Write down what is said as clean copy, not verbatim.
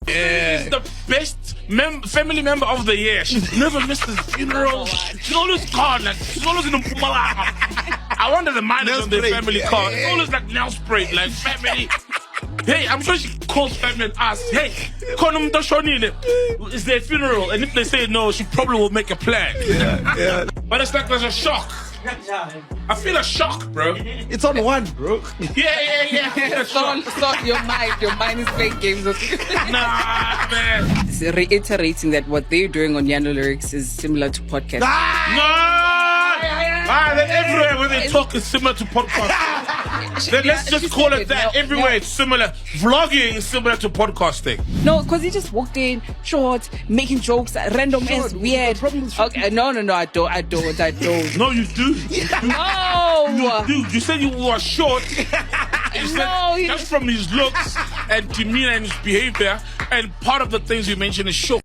She's the best family member of the year. She's never missed a funeral. She's always gone. Like, she's always in the Pumalanga. I wonder the mileage on their family car. It's always like nail spray, like family. Hey, I'm sure she calls family and asks, hey, is there a funeral? And if they say no, she probably will make a plan. Yeah. But it's like there's a shock. I feel a shock, bro. It's on one, bro. Yeah. So your mind is playing games with you. Nah, man. It's reiterating that what they're doing on Yano Lyrics is similar to podcast. They're everywhere when they talk is similar to podcast. Then let's just call it that. Everywhere it's similar. Vlogging is similar to podcasting. No, because he just walked in, short, making jokes, random and weird. Okay, no, I don't. No, you do. No! You do. You said you were short. Just from his looks and demeanor and his behavior. And part of the things you mentioned is short.